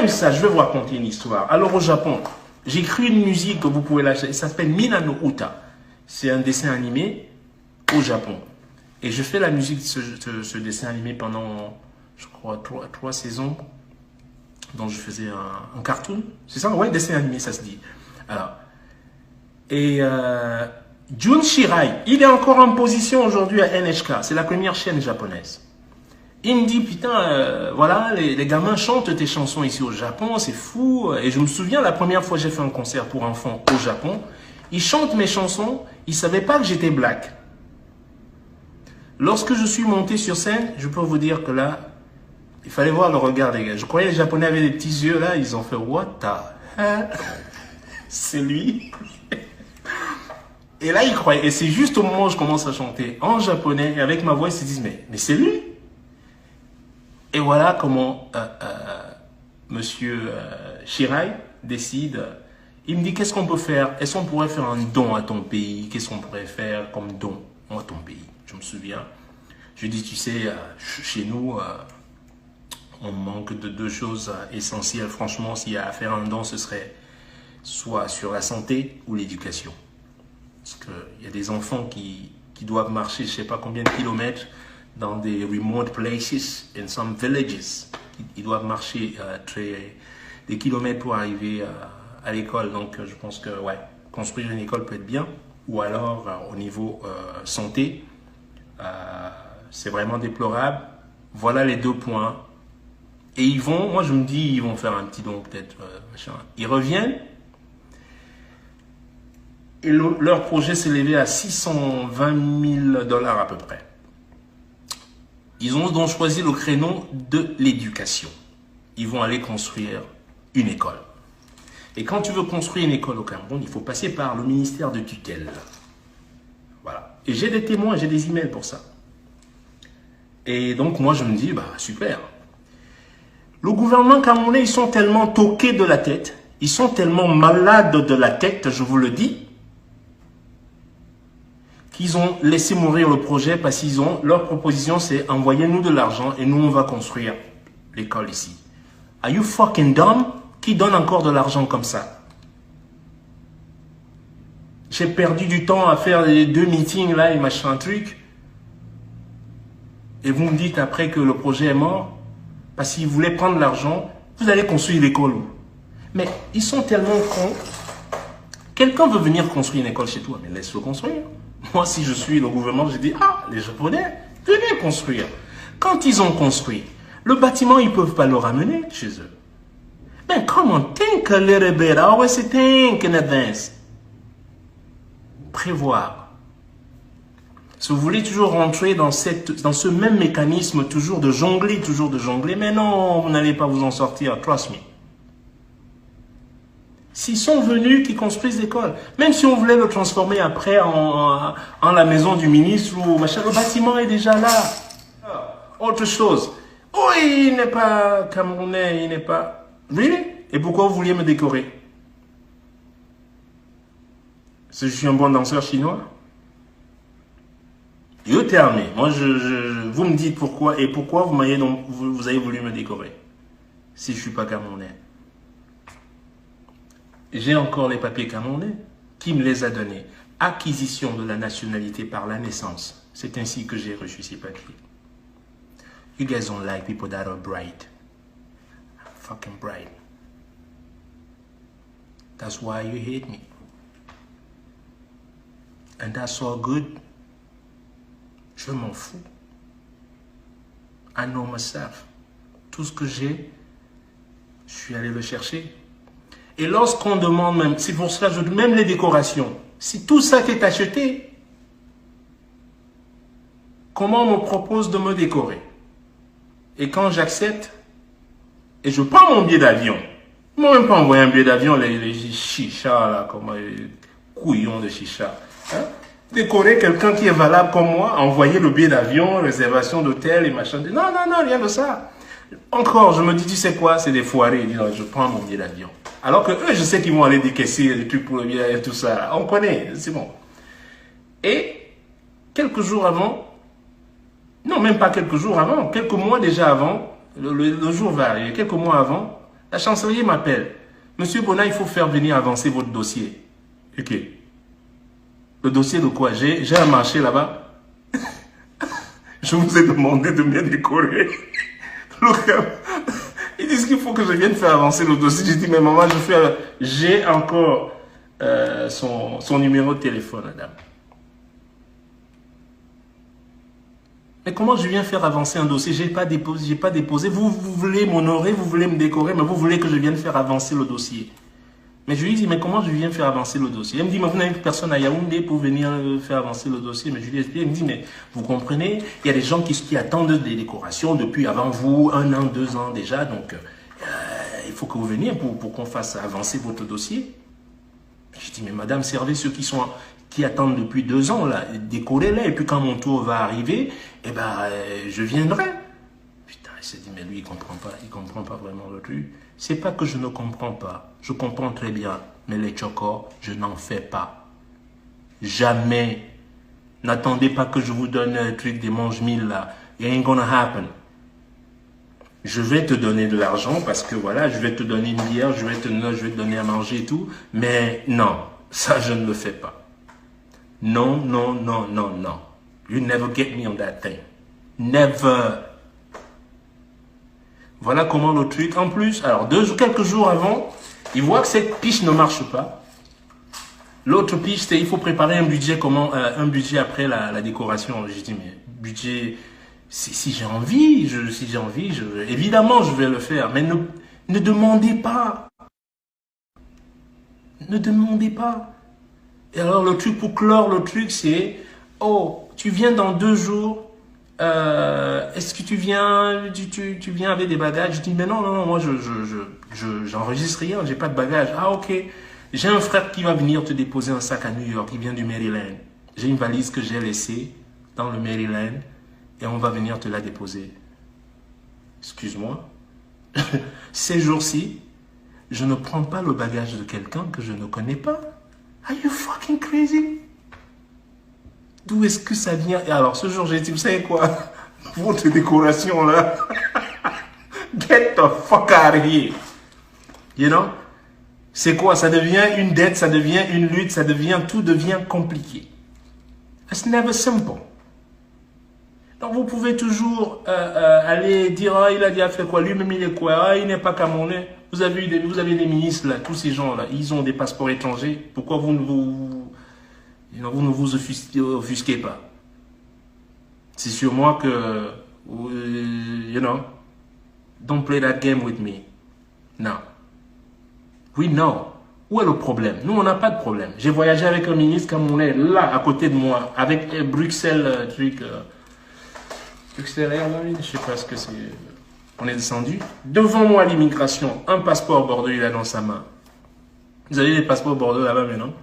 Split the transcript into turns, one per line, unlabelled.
même ça, je vais vous raconter une histoire. Alors au Japon, j'ai écrit une musique que vous pouvez lâcher. Ça s'appelle Mina no Uta. C'est un dessin animé au Japon. Et je fais la musique de ce dessin animé pendant, je crois, trois saisons. Donc je faisais un cartoon. C'est ça? Ouais, dessin animé, ça se dit. Alors, et Jun Shirai, il est encore en position aujourd'hui à NHK. C'est la première chaîne japonaise. Il me dit, putain, voilà, les gamins chantent tes chansons ici au Japon, c'est fou. Et je me souviens, la première fois que j'ai fait un concert pour enfants au Japon, ils chantent mes chansons, ils ne savaient pas que j'étais black. Lorsque je suis monté sur scène, je peux vous dire que là, il fallait voir le regard des gars. Je croyais que les Japonais avaient des petits yeux là, ils ont fait, what the hell? C'est lui. Et là, ils croyaient. Et c'est juste au moment où je commence à chanter en japonais, et avec ma voix, ils se disent, mais c'est lui. Et voilà comment Monsieur Shirai décide. Il me dit, qu'est-ce qu'on peut faire? Est-ce qu'on pourrait faire un don à ton pays? Qu'est-ce qu'on pourrait faire comme don à ton pays? Je me souviens. Je dis, tu sais, chez nous, on manque de deux choses essentielles. Franchement, s'il y a à faire un don, ce serait soit sur la santé ou l'éducation. Parce qu'il y a des enfants qui doivent marcher, je ne sais pas combien de kilomètres, dans des remote places, in some villages. Ils doivent marcher des kilomètres pour arriver à l'école. Donc, je pense que, ouais, construire une école peut être bien. Ou alors, au niveau santé, c'est vraiment déplorable. Voilà les deux points. Et ils vont, moi je me dis, ils vont faire un petit don peut-être, machin. Ils reviennent. Et leur projet s'est élevé à 620 000 $ à peu près. Ils ont donc choisi le créneau de l'éducation. Ils vont aller construire une école. Et quand tu veux construire une école au Cameroun, il faut passer par le ministère de tutelle. Voilà. Et j'ai des témoins, j'ai des emails pour ça. Et donc moi je me dis, bah super. Le gouvernement camerounais, ils sont tellement toqués de la tête, ils sont tellement malades de la tête, je vous le dis, qu'ils ont laissé mourir le projet parce qu'ils ont, leur proposition c'est envoyez-nous de l'argent et nous on va construire l'école ici. Are you fucking dumb? Qui donne encore de l'argent comme ça? J'ai perdu du temps à faire les 2 meetings là et machin truc. Et vous me dites après que le projet est mort parce qu'ils voulaient prendre l'argent, vous allez construire l'école. Mais ils sont tellement cons. Quelqu'un veut venir construire une école chez toi, mais laisse-le construire. Moi, si je suis le gouvernement, je dis, ah, les Japonais, venez construire. Quand ils ont construit, le bâtiment, ils ne peuvent pas le ramener chez eux. Mais come on, think a little bit. I always say think in advance. Prévoir. Si vous voulez toujours rentrer dans ce même mécanisme, toujours de jongler, mais non, vous n'allez pas vous en sortir, trust me. S'ils sont venus, qu'ils construisent l'école, même si on voulait le transformer après en la maison du ministre ou machin, le bâtiment est déjà là. Autre chose. Oh, il n'est pas camerounais, il n'est pas... Really? Et pourquoi vous vouliez me décorer? Parce que je suis un bon danseur chinois? You tell me. Moi, vous me dites pourquoi et pourquoi vous avez voulu me décorer si je ne suis pas camerounais. J'ai encore les papiers camerounais. Qui me les a donnés? Acquisition de la nationalité par la naissance. C'est ainsi que j'ai reçu ces papiers. You guys don't like people that are bright. I'm fucking bright. That's why you hate me. And that's all good. Je m'en fous. I know myself. Tout ce que j'ai, je suis allé le chercher. Et lorsqu'on demande même, c'est pour cela que je dis même les décorations, si tout ça t'est acheté, comment on me propose de me décorer? Et quand j'accepte, et je prends mon billet d'avion, ils ne m'ont même pas envoyé un billet d'avion, les chichas, là, comme les couillons de chicha. Hein? Décorer quelqu'un qui est valable comme moi, envoyer le billet d'avion, réservation d'hôtel et machin. Non, non, non, rien de ça. Encore, je me dis, tu sais quoi, c'est des foirés. Ils disent, je prends mon billet d'avion. Alors que eux, je sais qu'ils vont aller décaisser des trucs pour le billet et tout ça. On connaît, c'est bon. Et quelques jours avant, non, même pas quelques jours avant, quelques mois déjà avant, le jour va arriver, quelques mois avant, La chancellerie m'appelle. Monsieur Bona, il faut faire venir avancer votre dossier. Ok. Le dossier de quoi? J'ai un marché là-bas. Je vous ai demandé de bien décorer. Ils disent qu'il faut que je vienne faire avancer le dossier. J'ai dit, mais maman, j'ai encore son numéro de téléphone, madame. Mais comment je viens faire avancer un dossier? J'ai pas déposé. Vous voulez m'honorer, vous voulez me décorer, mais vous voulez que je vienne faire avancer le dossier. Mais je lui dis, mais comment je viens faire avancer le dossier? Elle me dit, mais vous n'avez personne à Yaoundé pour venir faire avancer le dossier. Mais je lui explique, elle me dit, mais vous comprenez, il y a des gens qui attendent des décorations depuis avant vous, 1 an, 2 ans déjà. Donc, il faut que vous veniez pour qu'on fasse avancer votre dossier. Je dis, mais madame, servez ceux qui attendent depuis 2 ans, là, décorez-les. Et puis quand mon tour va arriver, eh ben, je viendrai. Putain, il s'est dit, mais lui, il comprend pas vraiment le truc. C'est pas que je ne comprends pas. Je comprends très bien. Mais les chokors, je n'en fais pas. Jamais. N'attendez pas que je vous donne un truc des mange-mille là. It ain't gonna happen. Je vais te donner de l'argent parce que voilà, je vais te donner une bière, je vais te donner à manger et tout. Mais non, ça je ne le fais pas. Non, non, non, non, non. You never get me on that thing. Never. Voilà comment le truc. En plus, alors quelques jours avant, il voit que cette piche ne marche pas. L'autre piche, c'est il faut préparer un budget après la décoration. J'ai dit, mais budget, si j'ai envie, évidemment je vais le faire. Mais ne demandez pas. Ne demandez pas. Et alors le truc pour clore le truc, c'est, oh, tu viens dans 2 jours. Est-ce que tu viens avec des bagages? Je dis, mais non, moi j'enregistre rien, j'ai pas de bagages. Ah, ok. J'ai un frère qui va venir te déposer un sac à New York, il vient du Maryland. J'ai une valise que j'ai laissée dans le Maryland et on va venir te la déposer. Excuse-moi. Ces jours-ci, je ne prends pas le bagage de quelqu'un que je ne connais pas. Are you fucking crazy? D'où est-ce que ça vient? Et alors, ce jour, j'ai dit, vous savez quoi? Votre décoration, là. Get the fuck out of here. You know? C'est quoi? Ça devient une dette, ça devient une lutte, tout devient compliqué. It's never simple. Donc, vous pouvez toujours aller dire, ah, il a déjà fait quoi? Lui-même, il est quoi? Ah, il n'est pas camerounais. Vous avez des ministres, là, tous ces gens-là, ils ont des passeports étrangers. Pourquoi vous ne vous offusquez pas? C'est sur moi que, don't play that game with me. Non. Oui, non. Où est le problème? Nous, on n'a pas de problème. J'ai voyagé avec un ministre camerounais, là, à côté de moi, avec Bruxelles, Bruxelles Airlines, je sais pas ce que c'est. On est descendu. Devant moi, l'immigration, un passeport bordeaux, il a dans sa main. Vous avez les passeports bordeaux là-bas maintenant?